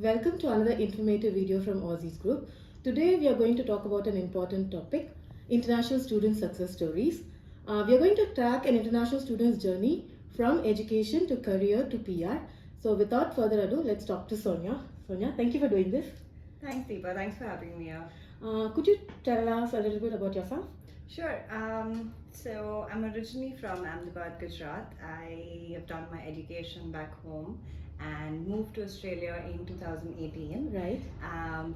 Welcome to another informative video from Aussizz Group. Today we are going to talk about an important topic, international student success stories. We are going to track an international student's journey from education to career to PR. So without further ado, let's talk to Sonya. Sonya, thank you for doing this. Thanks, Deepa. Thanks for having me here. Could you tell us a little bit about yourself? Sure. So I'm originally from Ahmedabad, Gujarat. I have done my education back home and moved to Australia in 2018 Right.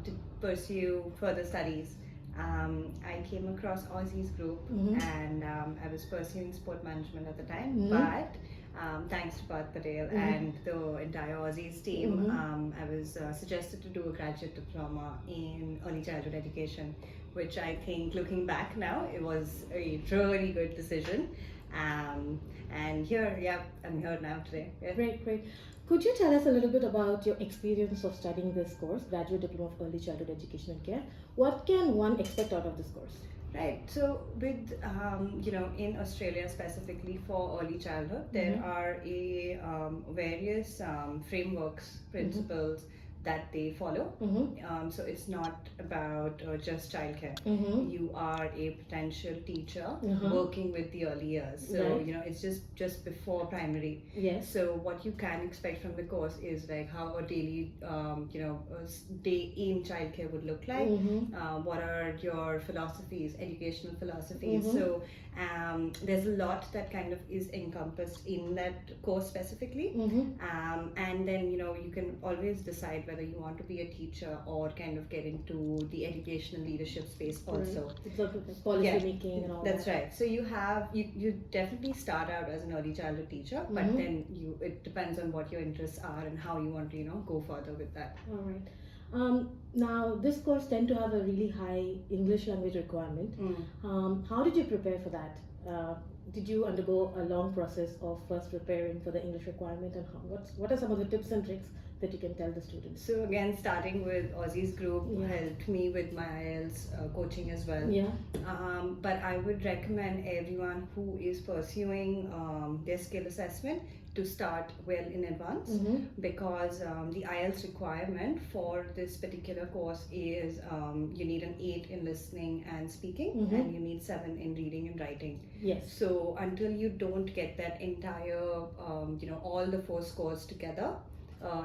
to pursue further studies. I came across Aussies Group and I was pursuing sport management at the time, but thanks to Path Patel and the entire Aussies team, I was suggested to do a graduate diploma in early childhood education, which I think, looking back now, it was a really good decision. And here, I'm here now today. Yeah. Great, great. Could you tell us a little bit about your experience of studying this course, Graduate Diploma of Early Childhood Education and Care? What can one expect out of this course? Right. So with in Australia specifically for early childhood, there are various frameworks, principles that they follow. So it's not about just childcare. You are a potential teacher working with the early years. So Right. it's just before primary. Yes. So what you can expect from the course is like how a daily day in childcare would look like. What are your philosophies, educational philosophies? So there's a lot that kind of is encompassed in that course specifically. And then you can always decide whether you want to be a teacher or kind of get into the educational leadership space also. Right. It's like policy making and all That's that. right. So you definitely start out as an early childhood teacher, but then it depends on what your interests are and how you want to go further with that. All right. Now, this course tend to have a really high English language requirement. How did you prepare for that? Did you undergo a long process of first preparing for the English requirement, and what are some of the tips and tricks that you can tell the students? So again, starting with Aussies Group helped me with my IELTS coaching as well. Yeah. But I would recommend everyone who is pursuing their skill assessment to start well in advance, because the IELTS requirement for this particular course is you need an 8 in listening and speaking, and you need 7 in reading and writing. Yes. So until you don't get that entire all the 4 scores together,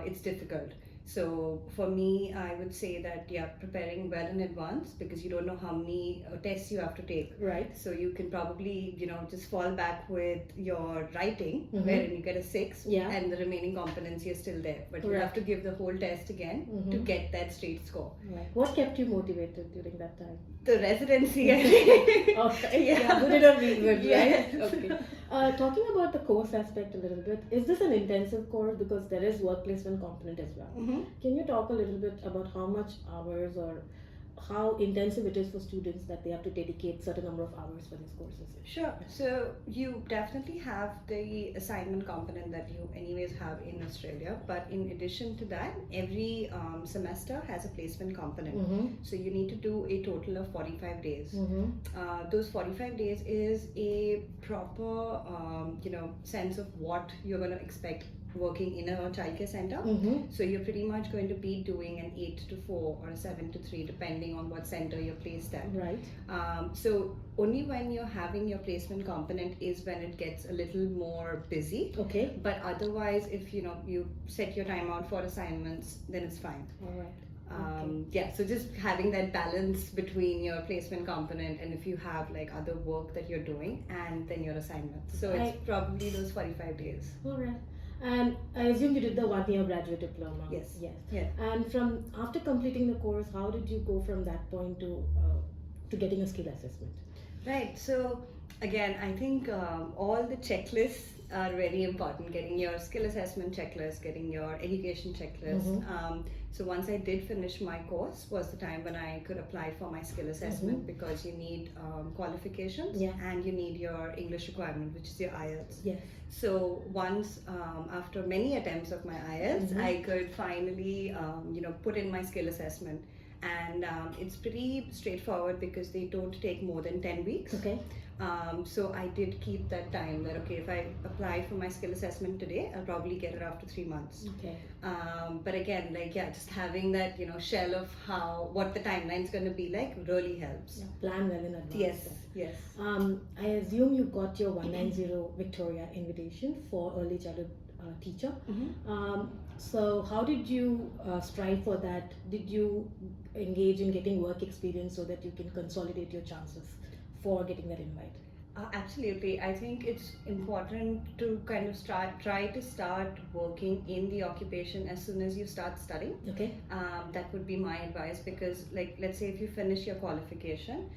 it's difficult. So for me, I would say that preparing well in advance, because you don't know how many tests you have to take. Right. So you can probably just fall back with your writing, wherein you get a 6, and the remaining components you're still there. But you have to give the whole test again to get that straight score. Right. What kept you motivated during that time? The residency, I think. Okay. Good enough reason, right? Okay. Talking about the course aspect a little bit, is this an intensive course, because there is work placement component as well? Can you talk a little bit about how much hours or how intensive it is for students that they have to dedicate certain number of hours for these courses? Sure. So you definitely have the assignment component that you anyways have in Australia, but in addition to that, every semester has a placement component. So you need to do a total of 45 days. Those 45 days is a proper sense of what you're going to expect working in a childcare center. So you're pretty much going to be doing an 8 to 4 or a 7 to 3 depending on what center you're placed at. Right. So only when you're having your placement component is when it gets a little more busy. Okay. But otherwise, if you set your time out for assignments, then it's fine. All right. So just having that balance between your placement component and if you have like other work that you're doing and then your assignments. So it's probably those 45 days. All right. And I assume you did the 1-year graduate diploma. Yes. Yeah. And from after completing the course, how did you go from that point to getting a skill assessment? Right. So again, I think all the checklists are very important. Getting your skill assessment checklist, getting your education checklist. So once I did finish my course was the time when I could apply for my skill assessment, because you need qualifications and you need your English requirement, which is your IELTS. Yes. So once after many attempts of my IELTS, I could finally put in my skill assessment. and it's pretty straightforward because they don't take more than 10 weeks. Okay. So I did keep that time that, okay, if I apply for my skill assessment today, I'll probably get it after 3 months. Okay. But again, like, yeah, just having that, shell of what the timeline's going to be like really helps. Yeah, plan well in advance. Yes, yes. I assume you got your 190 Victoria invitation for early childhood teacher. So how did you strive for that? Did you engage in getting work experience so that you can consolidate your chances for getting that invite? Absolutely. I think it's important to kind of try to start working in the occupation as soon as you start studying. Okay. That would be my advice, because, like, let's say if you finish your qualification,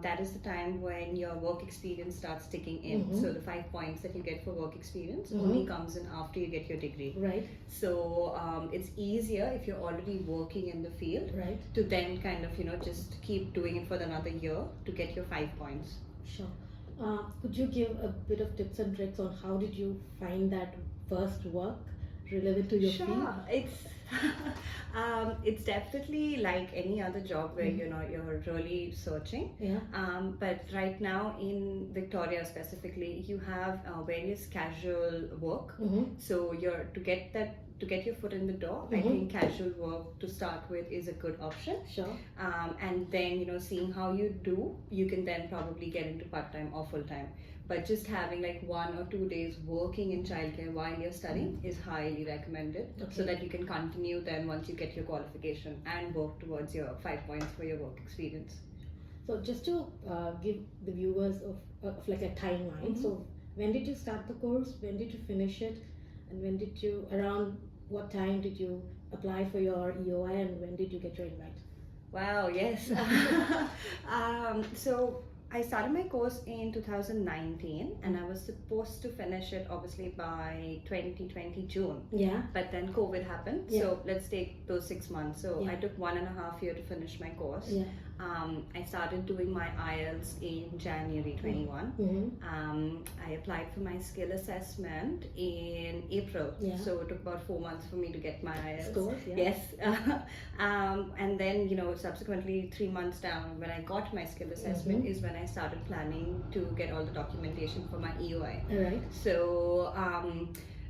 that is the time when your work experience starts ticking in. So the 5 points that you get for work experience only comes in after you get your degree. Right. So it's easier if you're already working in the field, right, to then kind of, just keep doing it for another year to get your 5 points. Sure. Could you give a bit of tips and tricks on how did you find that first work relevant to your field? Sure, it's definitely like any other job where you're really searching. Yeah. But right now in Victoria specifically, you have various casual work. So to get your foot in the door, I think casual work to start with is a good option. Sure. And then seeing how you do, you can then probably get into part-time or full-time. But just having like 1 or 2 days working in childcare while you're studying is highly recommended, so that you can continue then once you get your qualification and work towards your 5 points for your work experience. So just to give the viewers of like a timeline. So when did you start the course? When did you finish it? And around what time did you apply for your EOI, and when did you get your invite? Wow, yes. So I started my course in 2019, and I was supposed to finish it obviously by 2020 June. Yeah. But then COVID happened, so let's take those 6 months. So I took 1.5 years to finish my course. Yeah. I started doing my IELTS in January 21. I applied for my skill assessment in April. Yeah. So it took about 4 months for me to get my IELTS. Scores, yeah. Yes. And then, subsequently 3 months down, when I got my skill assessment is when I started planning to get all the documentation for my EOI. All right. So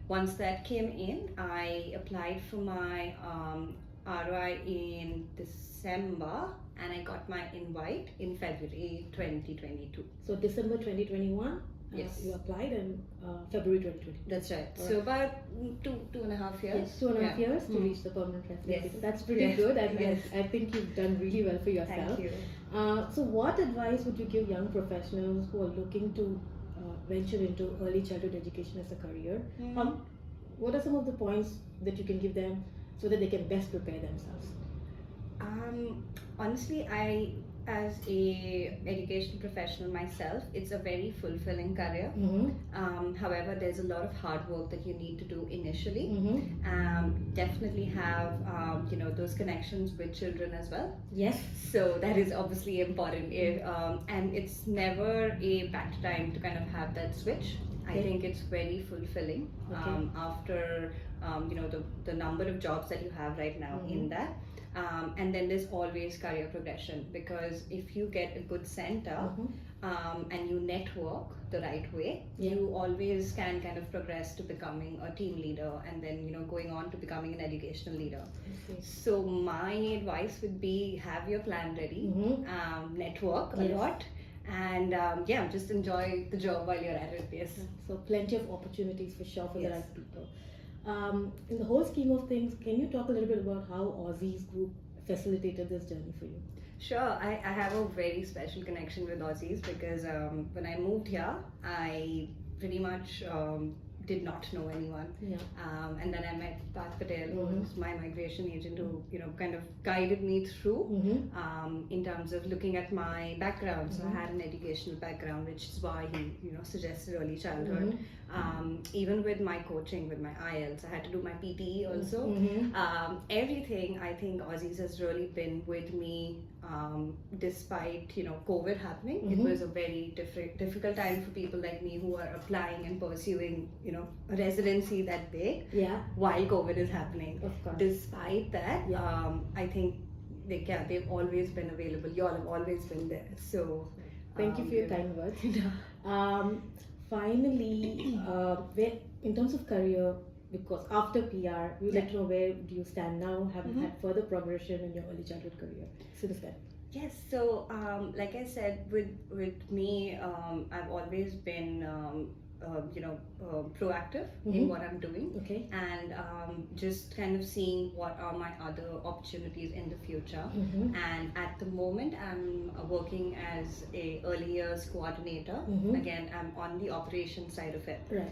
once that came in, I applied for my ROI in December, and I got my invite in February 2022. So December 2021, yes, you applied, and February 2022. That's right. So about 2.5 years. Yes, 2.5 years to reach the permanent residency. Yes. That's pretty good, and Yes. I think you've done really well for yourself. Thank you. So what advice would you give young professionals who are looking to venture into early childhood education as a career? What are some of the points that you can give them so that they can best prepare themselves? Honestly, as a education professional myself, it's a very fulfilling career. However, there's a lot of hard work that you need to do initially. Definitely have those connections with children as well. Yes. So that is obviously important. And it's never a bad time to kind of have that switch. I think it's very fulfilling after the number of jobs that you have right now in that. And then there's always career progression, because if you get a good center and you network the right way, you always can kind of progress to becoming a team leader, and then going on to becoming an educational leader. So my advice would be, have your plan ready, network a lot, and just enjoy the job while you're at it. Yes. So plenty of opportunities for sure for the right people. In the whole scheme of things, can you talk a little bit about how Aussizz Group facilitated this journey for you? Sure, I have a very special connection with Aussies, because when I moved here, I pretty much did not know anyone. And then I met Pat Patel, who was my migration agent, who kind of guided me through in terms of looking at my background. So I had an educational background, which is why he suggested early childhood. Even with my coaching, with my IELTS, I had to do my PTE also. Everything, I think Aussies has really been with me despite COVID happening. It was a very difficult time for people like me who are applying and pursuing a residency that big while COVID is happening. Of course. Despite that, I think they've always been available. You all have always been there. So Thank you for your kind words. Finally, where in terms of career, because after PR, we would like to know where do you stand now? Have you had further progression in your early childhood career since then? Yes, so like I said, with me, I've always been proactive in what I'm doing, Okay. and just kind of seeing what are my other opportunities in the future. And at the moment, I'm working as a early years coordinator. Again, I'm on the operation side of it. Right.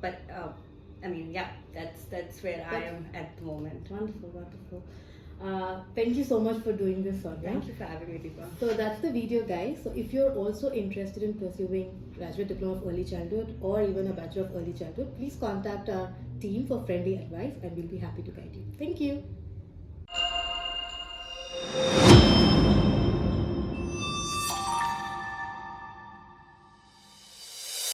But I mean, yeah, that's where I am at the moment. Wonderful, wonderful. Thank you so much for doing this, Sonya. Thank you for having me, Deepa. So that's the video, guys. So if you're also interested in pursuing graduate diploma of early childhood or even a bachelor of early childhood, please contact our team for friendly advice and we'll be happy to guide you. Thank you.